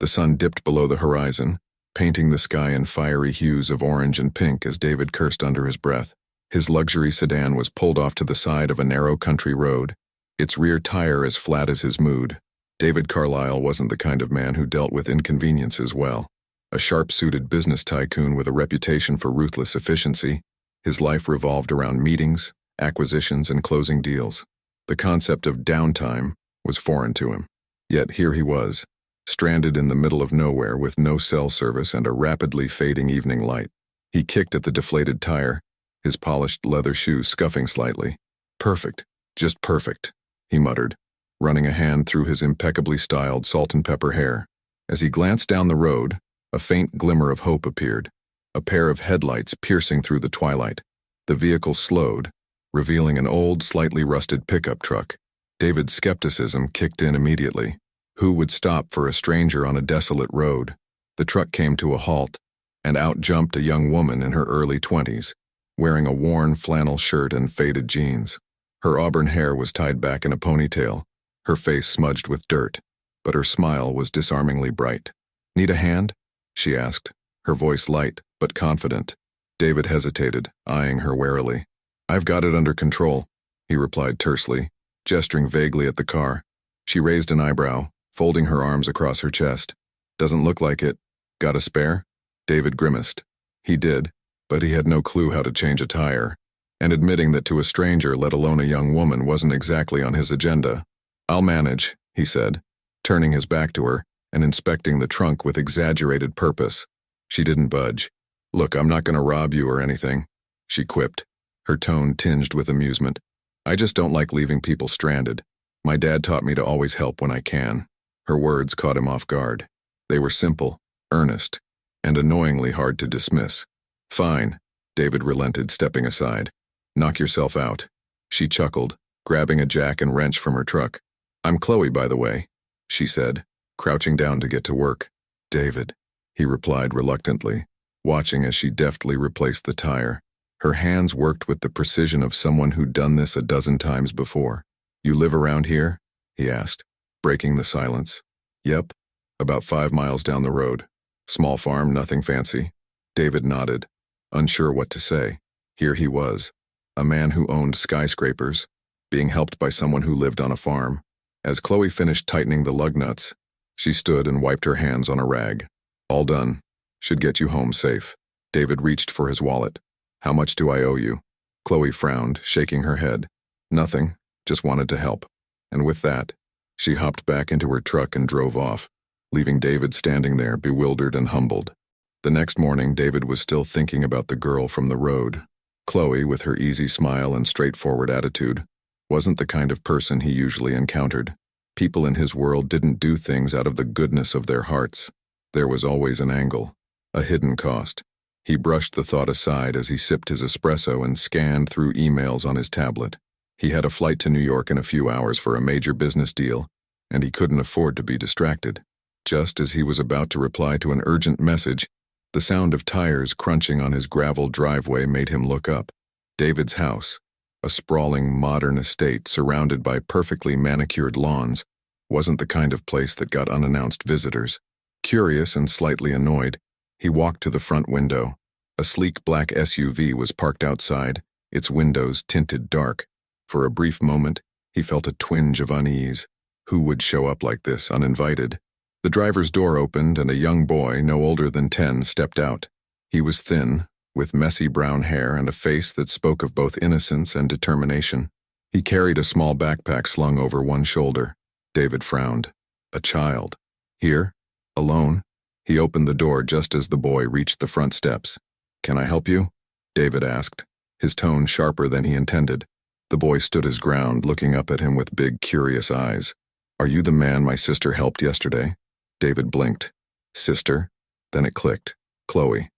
The sun dipped below the horizon, painting the sky in fiery hues of orange and pink as David cursed under his breath. His luxury sedan was pulled off to the side of a narrow country road, its rear tire as flat as his mood. David Carlyle wasn't the kind of man who dealt with inconveniences well. A sharp-suited business tycoon with a reputation for ruthless efficiency, his life revolved around meetings, acquisitions, and closing deals. The concept of downtime was foreign to him. Yet here he was, stranded in the middle of nowhere with no cell service and a rapidly fading evening light. He kicked at the deflated tire, his polished leather shoes scuffing slightly. Perfect, just perfect, he muttered, running a hand through his impeccably styled salt and pepper hair. As he glanced down the road, a faint glimmer of hope appeared, a pair of headlights piercing through the twilight. The vehicle slowed, revealing an old, slightly rusted pickup truck. David's skepticism kicked in immediately. Who would stop for a stranger on a desolate road? The truck came to a halt, and out jumped a young woman in her early 20s, wearing a worn flannel shirt and faded jeans. Her auburn hair was tied back in a ponytail, her face smudged with dirt, but her smile was disarmingly bright. "Need a hand?" she asked, her voice light but confident. David hesitated, eyeing her warily. "I've got it under control," he replied tersely, gesturing vaguely at the car. She raised an eyebrow, folding her arms across her chest. "Doesn't look like it. Got a spare?" David grimaced. He did, but he had no clue how to change a tire, and admitting that to a stranger, let alone a young woman, wasn't exactly on his agenda. "I'll manage," he said, turning his back to her and inspecting the trunk with exaggerated purpose. She didn't budge. "Look, I'm not going to rob you or anything," she quipped, her tone tinged with amusement. "I just don't like leaving people stranded. My dad taught me to always help when I can." Her words caught him off guard. They were simple, earnest, and annoyingly hard to dismiss. "Fine," David relented, stepping aside. "Knock yourself out." She chuckled, grabbing a jack and wrench from her truck. "I'm Khloe, by the way," she said, crouching down to get to work. "David," he replied reluctantly, watching as she deftly replaced the tire. Her hands worked with the precision of someone who'd done this a dozen times before. "You live around here?" he asked, breaking the silence. "Yep, about 5 miles down the road. Small farm, nothing fancy." David nodded, unsure what to say. Here he was, a man who owned skyscrapers, being helped by someone who lived on a farm. As Khloe finished tightening the lug nuts, she stood and wiped her hands on a rag. "All done. Should get you home safe." David reached for his wallet. "How much do I owe you?" Khloe frowned, shaking her head. "Nothing, just wanted to help." And with that, she hopped back into her truck and drove off, leaving David standing there, bewildered and humbled. The next morning, David was still thinking about the girl from the road. Khloe, with her easy smile and straightforward attitude, wasn't the kind of person he usually encountered. People in his world didn't do things out of the goodness of their hearts. There was always an angle, a hidden cost. He brushed the thought aside as he sipped his espresso and scanned through emails on his tablet. He had a flight to New York in a few hours for a major business deal, and he couldn't afford to be distracted. Just as he was about to reply to an urgent message, the sound of tires crunching on his gravel driveway made him look up. David's house, a sprawling modern estate surrounded by perfectly manicured lawns, wasn't the kind of place that got unannounced visitors. Curious and slightly annoyed, he walked to the front window. A sleek black SUV was parked outside, its windows tinted dark. For a brief moment, he felt a twinge of unease. Who would show up like this, uninvited? The driver's door opened and a young boy, no older than 10, stepped out. He was thin, with messy brown hair and a face that spoke of both innocence and determination. He carried a small backpack slung over one shoulder. David frowned. A child. Here? Alone? He opened the door just as the boy reached the front steps. "Can I help you?" David asked, his tone sharper than he intended. The boy stood his ground, looking up at him with big, curious eyes. "Are you the man my sister helped yesterday?" David blinked. "Sister?" Then it clicked. "Khloe."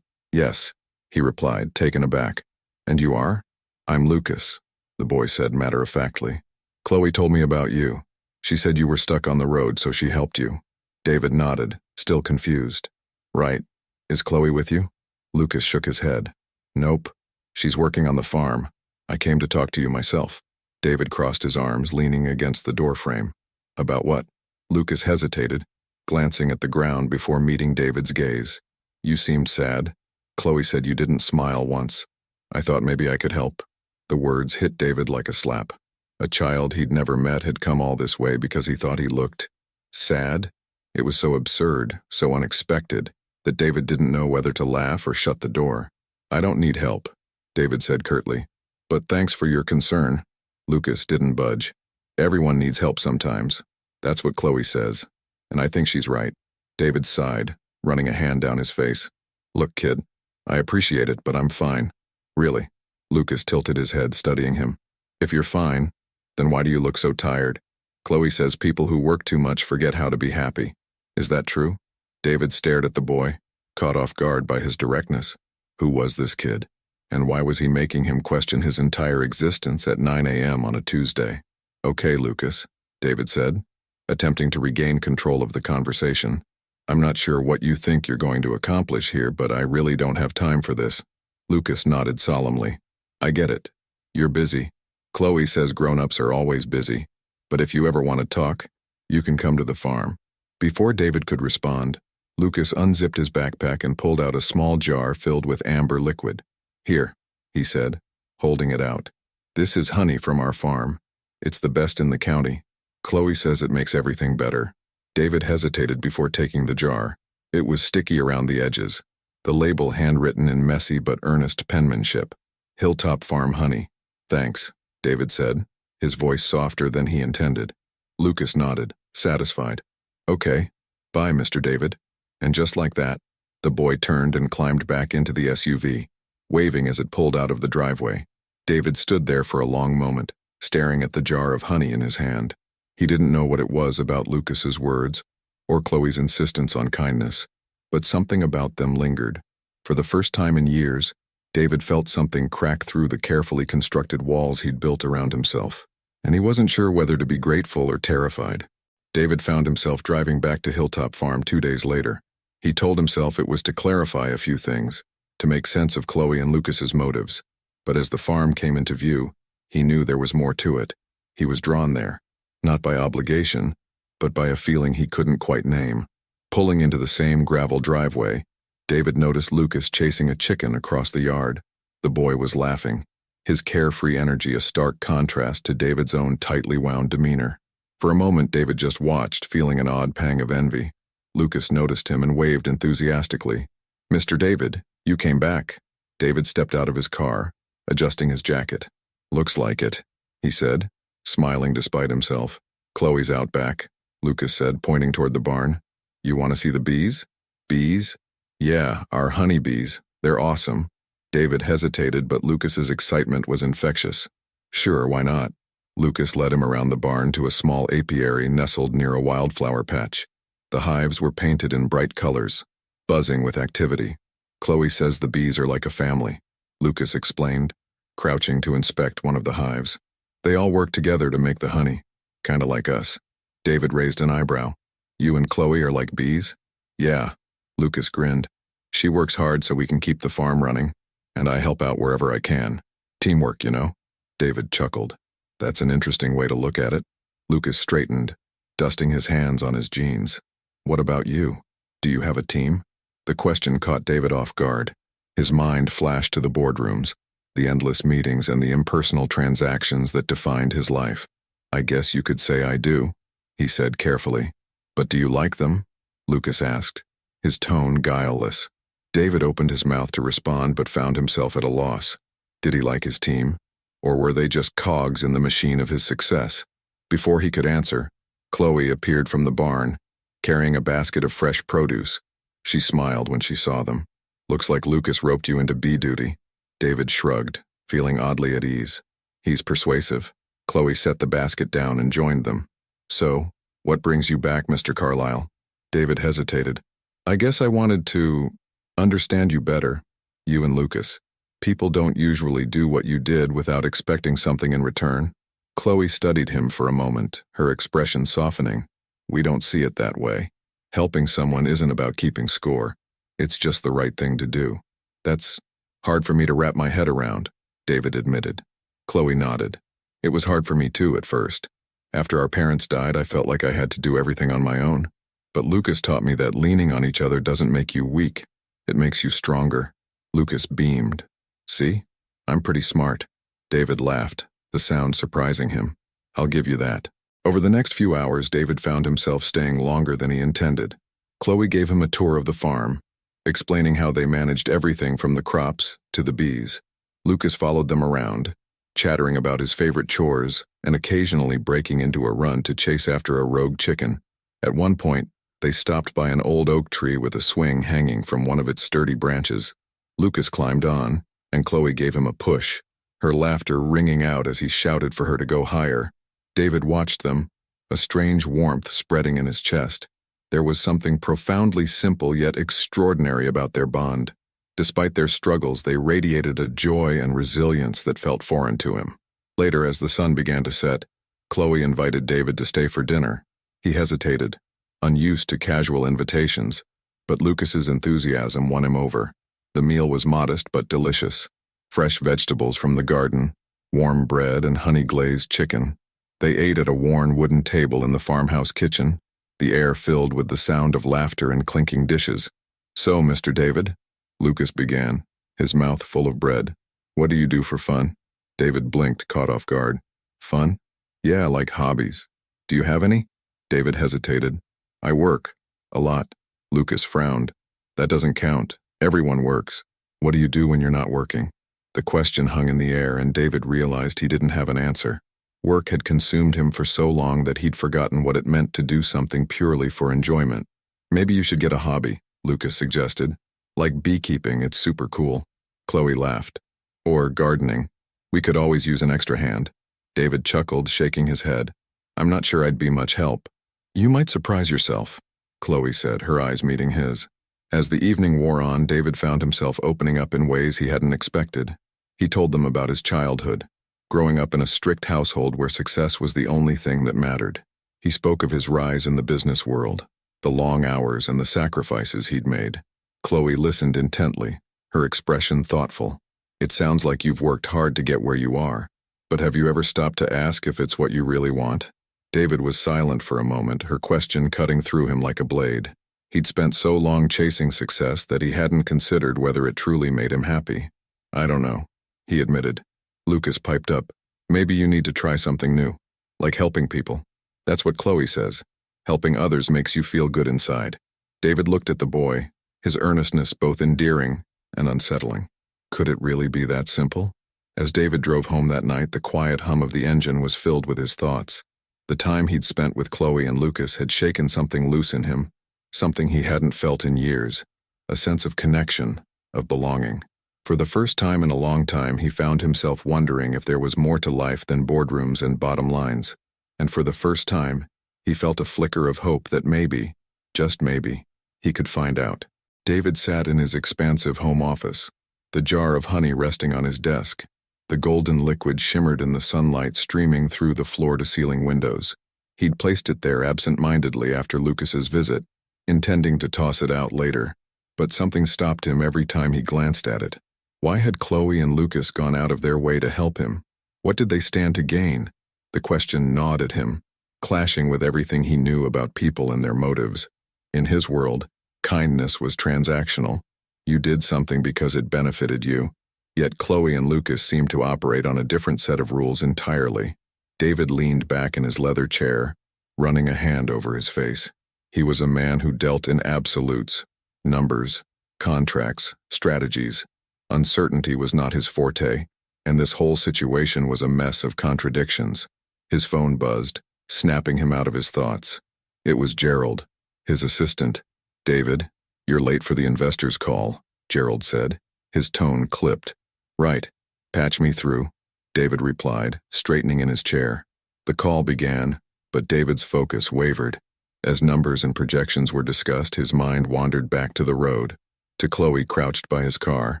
Yes," he replied, taken aback. "And you are?" "I'm Lucas," the boy said matter-of-factly. "Khloe told me about you. She said you were stuck on the road, so she helped you." David nodded, still confused. "Right. Is Khloe with you?" Lucas shook his head. "Nope. She's working on the farm. I came to talk to you myself." David crossed his arms, leaning against the doorframe. "About what?" Lucas hesitated, glancing at the ground before meeting David's gaze. You seemed sad. Khloe said you didn't smile once. I thought maybe I could help. The words hit David like a slap. A child he'd never met had come all this way because he thought he looked sad. It was so absurd, so unexpected, that David didn't know whether to laugh or shut the door. I don't need help, David said curtly. But thanks for your concern. Lucas didn't budge. Everyone needs help sometimes. That's what Khloe says. And I think she's right. David sighed, running a hand down his face. Look, kid, I appreciate it, but I'm fine. Really? Lucas tilted his head, studying him. If you're fine, then why do you look so tired? Khloe says people who work too much forget how to be happy. Is that true? David stared at the boy, caught off guard by his directness. Who was this kid? And why was he making him question his entire existence at 9 a.m. on a Tuesday? Okay, Lucas, David said, attempting to regain control of the conversation. I'm not sure what you think you're going to accomplish here, but I really don't have time for this. Lucas nodded solemnly. I get it. You're busy. Khloe says grown-ups are always busy, but if you ever want to talk, you can come to the farm. Before David could respond, Lucas unzipped his backpack and pulled out a small jar filled with amber liquid. Here, he said, holding it out. This is honey from our farm. It's the best in the county. Khloe says it makes everything better. David hesitated before taking the jar. It was sticky around the edges, the label handwritten in messy but earnest penmanship. Hilltop Farm Honey. Thanks, David said, his voice softer than he intended. Lucas nodded, satisfied. Okay, bye, Mr. David. And just like that, the boy turned and climbed back into the SUV, waving as it pulled out of the driveway. David stood there for a long moment, staring at the jar of honey in his hand. He didn't know what it was about Lucas's words, or Khloe's insistence on kindness, but something about them lingered. For the first time in years, David felt something crack through the carefully constructed walls he'd built around himself, and he wasn't sure whether to be grateful or terrified. David found himself driving back to Hilltop Farm 2 days later. He told himself it was to clarify a few things, to make sense of Khloe and Lucas's motives. But as the farm came into view, he knew there was more to it. He was drawn there, not by obligation, but by a feeling he couldn't quite name. Pulling into the same gravel driveway, David noticed Lucas chasing a chicken across the yard. The boy was laughing, his carefree energy a stark contrast to David's own tightly wound demeanor. For a moment, David just watched, feeling an odd pang of envy. Lucas noticed him and waved enthusiastically. Mr. David, you came back. David stepped out of his car, adjusting his jacket. Looks like it, he said, smiling despite himself. Khloe's out back, Lucas said, pointing toward the barn. You want to see the bees? Bees? Yeah, our honeybees. They're awesome. David hesitated, but Lucas's excitement was infectious. Sure, why not? Lucas led him around the barn to a small apiary nestled near a wildflower patch. The hives were painted in bright colors, buzzing with activity. Khloe says the bees are like a family, Lucas explained, crouching to inspect one of the hives. They all work together to make the honey, kinda like us. David raised an eyebrow. You and Khloe are like bees? Yeah, Lucas grinned. She works hard so we can keep the farm running, and I help out wherever I can. Teamwork, you know? David chuckled. That's an interesting way to look at it. Lucas straightened, dusting his hands on his jeans. What about you? Do you have a team? The question caught David off guard. His mind flashed to the boardrooms, the endless meetings and the impersonal transactions that defined his life. I guess you could say I do, he said carefully. But do you like them? Lucas asked, his tone guileless. David opened his mouth to respond but found himself at a loss. Did he like his team? Or were they just cogs in the machine of his success? Before he could answer, Khloe appeared from the barn, carrying a basket of fresh produce. She smiled when she saw them. Looks like Lucas roped you into bee duty. David shrugged, feeling oddly at ease. He's persuasive. Khloe set the basket down and joined them. So, what brings you back, Mr. Carlyle? David hesitated. I guess I wanted to understand you better, you and Lucas. People don't usually do what you did without expecting something in return. Khloe studied him for a moment, her expression softening. We don't see it that way. Helping someone isn't about keeping score. It's just the right thing to do. That's hard for me to wrap my head around, David admitted. Khloe nodded. It was hard for me too at first. After our parents died, I felt like I had to do everything on my own. But Lucas taught me that leaning on each other doesn't make you weak. It makes you stronger. Lucas beamed. See? I'm pretty smart. David laughed, the sound surprising him. I'll give you that. Over the next few hours, David found himself staying longer than he intended. Khloe gave him a tour of the farm, explaining how they managed everything from the crops to the bees. Lucas followed them around, chattering about his favorite chores and occasionally breaking into a run to chase after a rogue chicken. At one point, they stopped by an old oak tree with a swing hanging from one of its sturdy branches. Lucas climbed on, and Khloe gave him a push, her laughter ringing out as he shouted for her to go higher. David watched them, a strange warmth spreading in his chest. There was something profoundly simple yet extraordinary about their bond. Despite their struggles, they radiated a joy and resilience that felt foreign to him. Later, as the sun began to set, Khloe invited David to stay for dinner. He hesitated, unused to casual invitations, but Lucas's enthusiasm won him over. The meal was modest but delicious. Fresh vegetables from the garden, warm bread and honey-glazed chicken. They ate at a worn wooden table in the farmhouse kitchen, the air filled with the sound of laughter and clinking dishes. "So, Mr. David," Lucas began, his mouth full of bread, "what do you do for fun?" David blinked, caught off guard. "Fun? Yeah, like hobbies. Do you have any?" David hesitated. "I work. A lot." Lucas frowned. "That doesn't count. Everyone works. What do you do when you're not working?" The question hung in the air, and David realized he didn't have an answer. Work had consumed him for so long that he'd forgotten what it meant to do something purely for enjoyment. "Maybe you should get a hobby," Lucas suggested. "Like beekeeping, it's super cool." Khloe laughed. "Or gardening. We could always use an extra hand." David chuckled, shaking his head. "I'm not sure I'd be much help." "You might surprise yourself," Khloe said, her eyes meeting his. As the evening wore on, David found himself opening up in ways he hadn't expected. He told them about his childhood, growing up in a strict household where success was the only thing that mattered. He spoke of his rise in the business world, the long hours and the sacrifices he'd made. Khloe listened intently, her expression thoughtful. "It sounds like you've worked hard to get where you are, but have you ever stopped to ask if it's what you really want?" David was silent for a moment, her question cutting through him like a blade. He'd spent so long chasing success that he hadn't considered whether it truly made him happy. "I don't know," he admitted. Lucas piped up. "Maybe you need to try something new, like helping people. That's what Khloe says. Helping others makes you feel good inside." David looked at the boy, his earnestness both endearing and unsettling. Could it really be that simple? As David drove home that night, the quiet hum of the engine was filled with his thoughts. The time he'd spent with Khloe and Lucas had shaken something loose in him, something he hadn't felt in years, a sense of connection, of belonging. For the first time in a long time, he found himself wondering if there was more to life than boardrooms and bottom lines. And for the first time, he felt a flicker of hope that maybe, just maybe, he could find out. David sat in his expansive home office, the jar of honey resting on his desk. The golden liquid shimmered in the sunlight streaming through the floor-to-ceiling windows. He'd placed it there absent-mindedly after Lucas's visit, intending to toss it out later, but something stopped him every time he glanced at it. Why had Khloe and Lucas gone out of their way to help him? What did they stand to gain? The question gnawed at him, clashing with everything he knew about people and their motives. In his world, kindness was transactional. You did something because it benefited you. Yet Khloe and Lucas seemed to operate on a different set of rules entirely. David leaned back in his leather chair, running a hand over his face. He was a man who dealt in absolutes, numbers, contracts, strategies. Uncertainty was not his forte, and this whole situation was a mess of contradictions. His phone buzzed, snapping him out of his thoughts. It was Gerald, his assistant. "David, you're late for the investors' call," Gerald said. His tone clipped. "Right. Patch me through," David replied, straightening in his chair. The call began, but David's focus wavered. As numbers and projections were discussed, his mind wandered back to the road, to Khloe crouched by his car,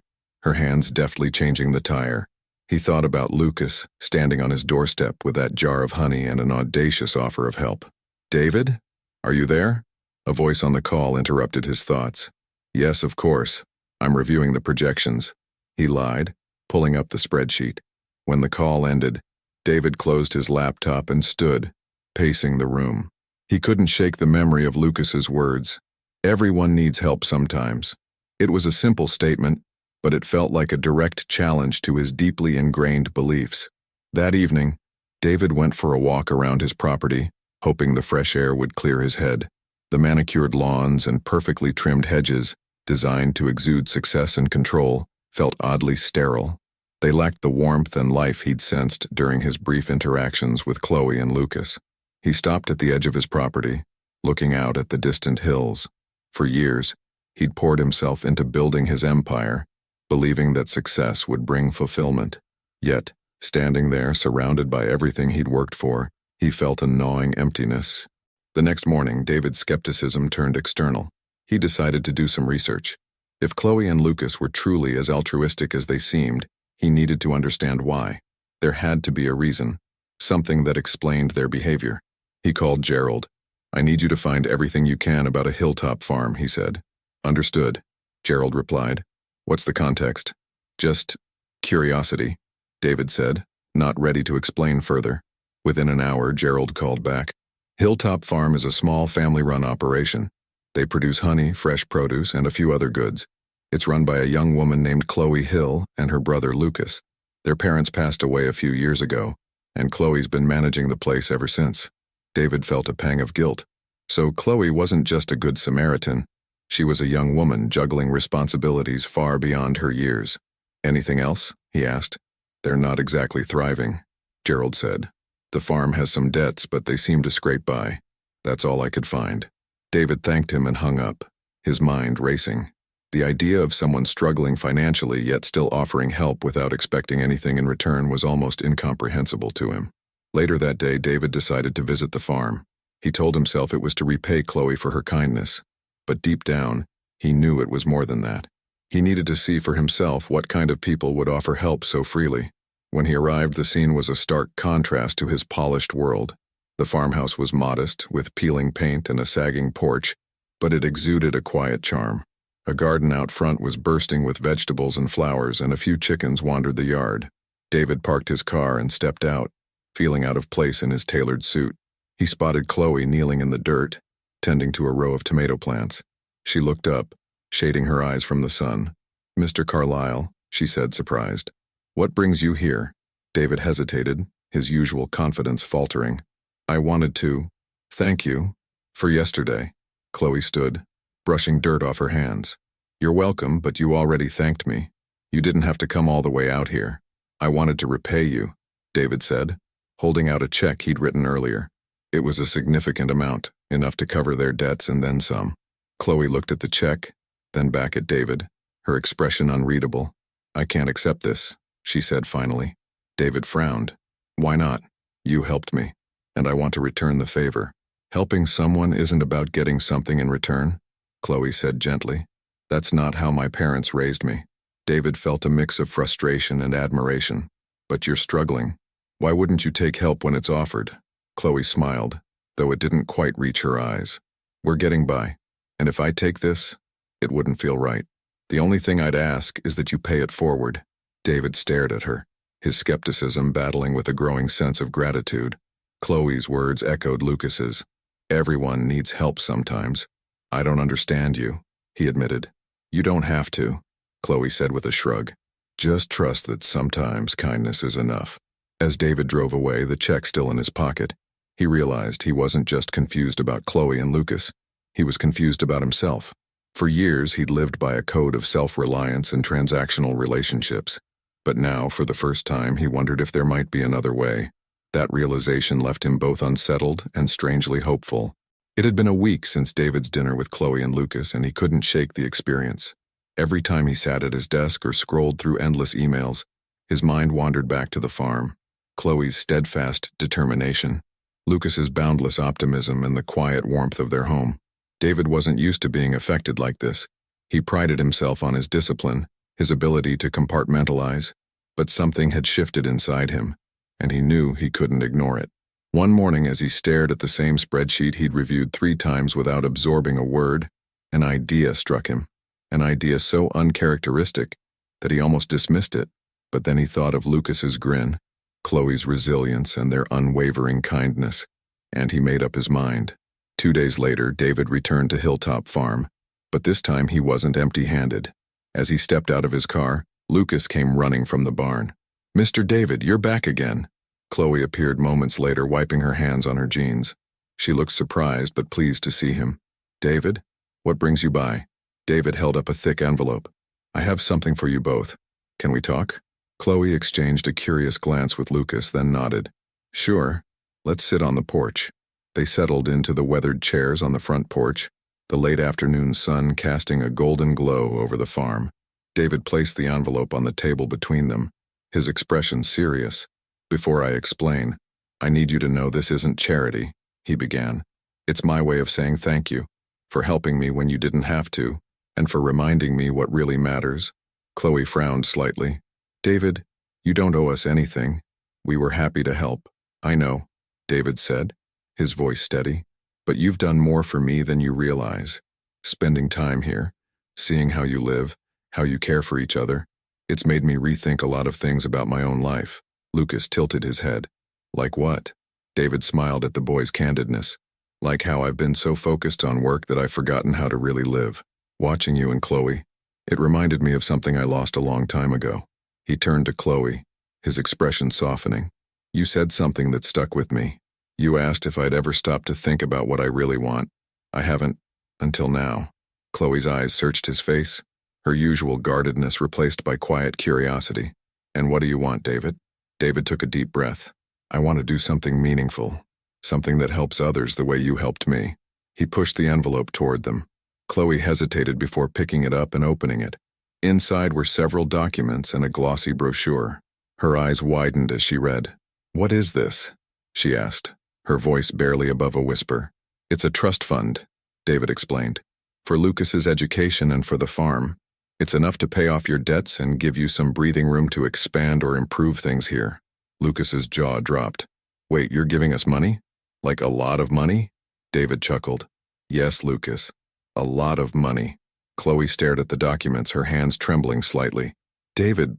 her hands deftly changing the tire. He thought about Lucas, standing on his doorstep with that jar of honey and an audacious offer of help. "David? Are you there?" A voice on the call interrupted his thoughts. "Yes, of course. I'm reviewing the projections," he lied, pulling up the spreadsheet. When the call ended, David closed his laptop and stood, pacing the room. He couldn't shake the memory of Lucas's words. Everyone needs help sometimes. It was a simple statement, but it felt like a direct challenge to his deeply ingrained beliefs. That evening, David went for a walk around his property, hoping the fresh air would clear his head. The manicured lawns and perfectly trimmed hedges, designed to exude success and control, felt oddly sterile. They lacked the warmth and life he'd sensed during his brief interactions with Khloe and Lucas. He stopped at the edge of his property, looking out at the distant hills. For years, he'd poured himself into building his empire, believing that success would bring fulfillment. Yet, standing there surrounded by everything he'd worked for, he felt a gnawing emptiness. The next morning, David's skepticism turned external. He decided to do some research. If Khloe and Lucas were truly as altruistic as they seemed, he needed to understand why. There had to be a reason, something that explained their behavior. He called Gerald. "I need you to find everything you can about a Hilltop farm," he said. "Understood," Gerald replied. "What's the context?" "Just curiosity," David said, not ready to explain further. Within an hour, Gerald called back. "Hilltop Farm is a small family-run operation. They produce honey, fresh produce, and a few other goods. It's run by a young woman named Khloe Hill and her brother Lucas. Their parents passed away a few years ago, and Khloe's been managing the place ever since." David felt a pang of guilt. So Khloe wasn't just a good Samaritan. She was a young woman juggling responsibilities far beyond her years. "Anything else?" he asked. "They're not exactly thriving," Gerald said. "The farm has some debts, but they seem to scrape by. That's all I could find." David thanked him and hung up, his mind racing. The idea of someone struggling financially yet still offering help without expecting anything in return was almost incomprehensible to him. Later that day, David decided to visit the farm. He told himself it was to repay Khloe for her kindness. But deep down, he knew it was more than that. He needed to see for himself what kind of people would offer help so freely. When he arrived, the scene was a stark contrast to his polished world. The farmhouse was modest, with peeling paint and a sagging porch, but it exuded a quiet charm. A garden out front was bursting with vegetables and flowers, and a few chickens wandered the yard. David parked his car and stepped out, feeling out of place in his tailored suit. He spotted Khloe kneeling in the dirt, tending to a row of tomato plants. She looked up, shading her eyes from the sun. "Mr. Carlyle," she said, surprised. "What brings you here?" David hesitated, his usual confidence faltering. "I wanted to thank you for yesterday." Khloe stood, brushing dirt off her hands. "You're welcome, but you already thanked me. You didn't have to come all the way out here. I wanted to repay you," David said, holding out a check he'd written earlier. It was a significant amount, enough to cover their debts and then some. Khloe looked at the check, then back at David, her expression unreadable. "I can't accept this," she said finally. David frowned. "Why not? You helped me, and I want to return the favor." "Helping someone isn't about getting something in return," Khloe said gently. "That's not how my parents raised me." David felt a mix of frustration and admiration. "But you're struggling. Why wouldn't you take help when it's offered?" Khloe smiled, though it didn't quite reach her eyes. "We're getting by, and if I take this, it wouldn't feel right. The only thing I'd ask is that you pay it forward." David stared at her, his skepticism battling with a growing sense of gratitude. Khloe's words echoed Lucas's. "Everyone needs help sometimes." "I don't understand you," he admitted. "You don't have to," Khloe said with a shrug. "Just trust that sometimes kindness is enough." As David drove away, the check still in his pocket, he realized he wasn't just confused about Khloe and Lucas. He was confused about himself. For years, he'd lived by a code of self-reliance and transactional relationships. But now, for the first time, he wondered if there might be another way. That realization left him both unsettled and strangely hopeful. It had been a week since David's dinner with Khloe and Lucas, and he couldn't shake the experience. Every time he sat at his desk or scrolled through endless emails, his mind wandered back to the farm. Khloe's steadfast determination, Lucas's boundless optimism, and the quiet warmth of their home. David wasn't used to being affected like this. He prided himself on his discipline, his ability to compartmentalize, but something had shifted inside him, and he knew he couldn't ignore it. One morning, as he stared at the same spreadsheet he'd reviewed 3 times without absorbing a word, an idea struck him, an idea so uncharacteristic that he almost dismissed it. But then he thought of Lucas's grin, Khloe's resilience, and their unwavering kindness, and he made up his mind. 2 days later, David returned to Hilltop Farm, but this time he wasn't empty-handed. As he stepped out of his car, Lucas came running from the barn. "Mr. David, you're back again." Khloe appeared moments later, wiping her hands on her jeans. She looked surprised but pleased to see him. "David, what brings you by?" David held up a thick envelope. "I have something for you both. Can we talk?" Khloe exchanged a curious glance with Lucas, then nodded. "Sure. Let's sit on the porch." They settled into the weathered chairs on the front porch, the late afternoon sun casting a golden glow over the farm. David placed the envelope on the table between them, his expression serious. "Before I explain, I need you to know this isn't charity," he began. "It's my way of saying thank you, for helping me when you didn't have to, and for reminding me what really matters." Khloe frowned slightly. "David, you don't owe us anything. We were happy to help." "I know," David said, his voice steady. "But you've done more for me than you realize. Spending time here, seeing how you live, how you care for each other, it's made me rethink a lot of things about my own life." Lucas tilted his head. "Like what?" David smiled at the boy's candidness. "Like how I've been so focused on work that I've forgotten how to really live. Watching you and Khloe, it reminded me of something I lost a long time ago." He turned to Khloe, his expression softening. "You said something that stuck with me. You asked if I'd ever stop to think about what I really want. I haven't, until now." Khloe's eyes searched his face, her usual guardedness replaced by quiet curiosity. "And what do you want, David?" David took a deep breath. "I want to do something meaningful, something that helps others the way you helped me." He pushed the envelope toward them. Khloe hesitated before picking it up and opening it. Inside were several documents and a glossy brochure. Her eyes widened as she read. "What is this?" she asked, her voice barely above a whisper. "It's a trust fund," David explained, "for Lucas's education and for the farm. It's enough to pay off your debts and give you some breathing room to expand or improve things here." Lucas's jaw dropped. "Wait, you're giving us money? Like a lot of money?" David chuckled. "Yes, Lucas. A lot of money." Khloe stared at the documents, her hands trembling slightly. "David,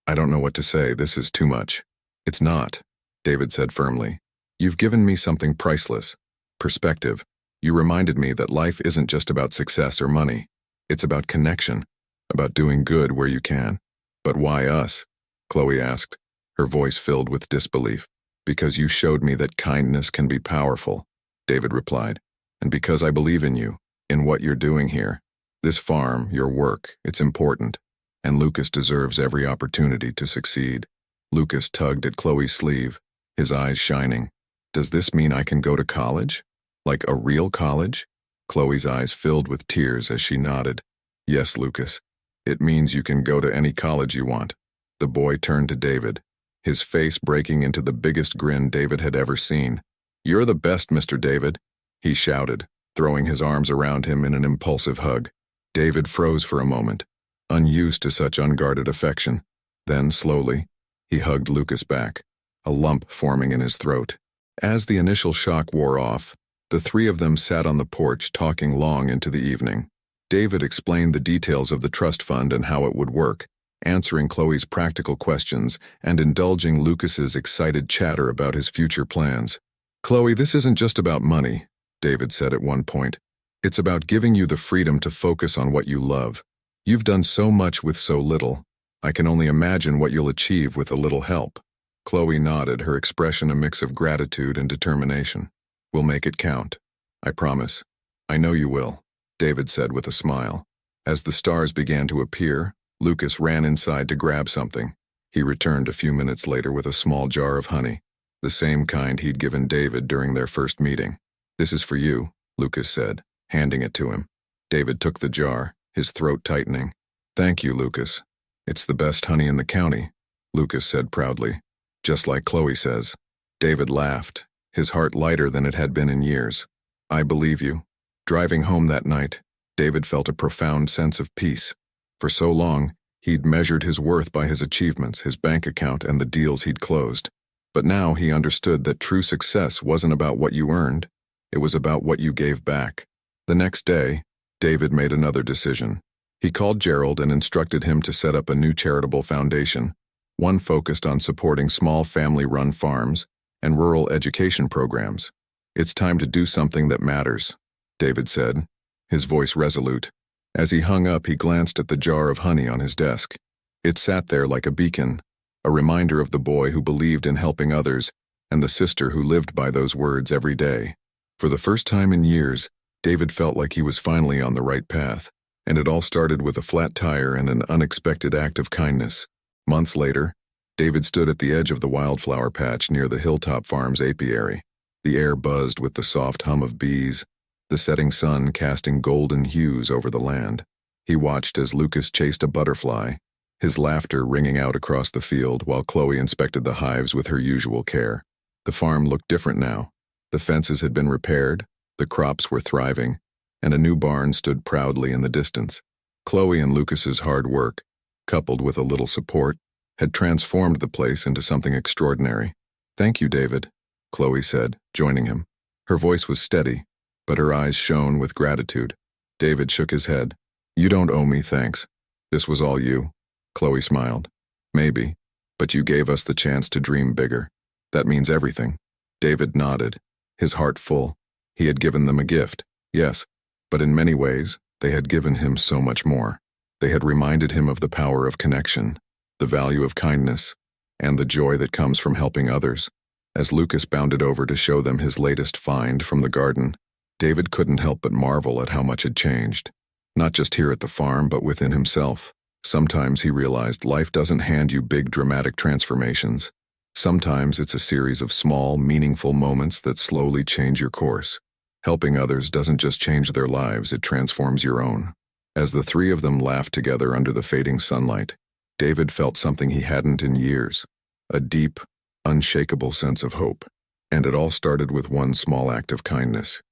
I don't know what to say. This is too much." "It's not," David said firmly. "You've given me something priceless. Perspective. You reminded me that life isn't just about success or money. It's about connection, about doing good where you can." "But why us?" Khloe asked, her voice filled with disbelief. "Because you showed me that kindness can be powerful," David replied. "And because I believe in you, in what you're doing here. This farm, your work, it's important. And Lucas deserves every opportunity to succeed." Lucas tugged at Khloe's sleeve, his eyes shining. "Does this mean I can go to college? Like a real college?" Khloe's eyes filled with tears as she nodded. "Yes, Lucas. It means you can go to any college you want." The boy turned to David, his face breaking into the biggest grin David had ever seen. "You're the best, Mr. David," he shouted, throwing his arms around him in an impulsive hug. David froze for a moment, unused to such unguarded affection. Then, slowly, he hugged Lucas back, a lump forming in his throat. As the initial shock wore off, the three of them sat on the porch talking long into the evening. David explained the details of the trust fund and how it would work, answering Khloe's practical questions and indulging Lucas's excited chatter about his future plans. "Khloe, this isn't just about money," David said at one point. "It's about giving you the freedom to focus on what you love. You've done so much with so little. I can only imagine what you'll achieve with a little help." Khloe nodded, her expression a mix of gratitude and determination. "We'll make it count. I promise." "I know you will," David said with a smile. As the stars began to appear, Lucas ran inside to grab something. He returned a few minutes later with a small jar of honey, the same kind he'd given David during their first meeting. "This is for you," Lucas said, handing it to him. David took the jar, his throat tightening. "Thank you, Lucas. It's the best honey in the county," Lucas said proudly. "Just like Khloe says." David laughed, his heart lighter than it had been in years. "I believe you." Driving home that night, David felt a profound sense of peace. For so long, he'd measured his worth by his achievements, his bank account, and the deals he'd closed. But now he understood that true success wasn't about what you earned, it was about what you gave back. The next day, David made another decision. He called Gerald and instructed him to set up a new charitable foundation, one focused on supporting small family-run farms and rural education programs. "It's time to do something that matters," David said, his voice resolute. As he hung up, he glanced at the jar of honey on his desk. It sat there like a beacon, a reminder of the boy who believed in helping others and the sister who lived by those words every day. For the first time in years, David felt like he was finally on the right path, and it all started with a flat tire and an unexpected act of kindness. Months later, David stood at the edge of the wildflower patch near the Hilltop Farm's apiary. The air buzzed with the soft hum of bees, the setting sun casting golden hues over the land. He watched as Lucas chased a butterfly, his laughter ringing out across the field while Khloe inspected the hives with her usual care. The farm looked different now. The fences had been repaired, the crops were thriving, and a new barn stood proudly in the distance. Khloe and Lucas's hard work, coupled with a little support, had transformed the place into something extraordinary. "Thank you, David," Khloe said, joining him. Her voice was steady, but her eyes shone with gratitude. David shook his head. "You don't owe me thanks. This was all you." Khloe smiled. "Maybe, but you gave us the chance to dream bigger. That means everything." David nodded, his heart full. He had given them a gift, yes, but in many ways, they had given him so much more. They had reminded him of the power of connection, the value of kindness, and the joy that comes from helping others. As Lucas bounded over to show them his latest find from the garden, David couldn't help but marvel at how much had changed. Not just here at the farm, but within himself. Sometimes he realized life doesn't hand you big dramatic transformations. Sometimes it's a series of small, meaningful moments that slowly change your course. Helping others doesn't just change their lives, it transforms your own. As the three of them laughed together under the fading sunlight, David felt something he hadn't in years, a deep, unshakable sense of hope. And it all started with one small act of kindness.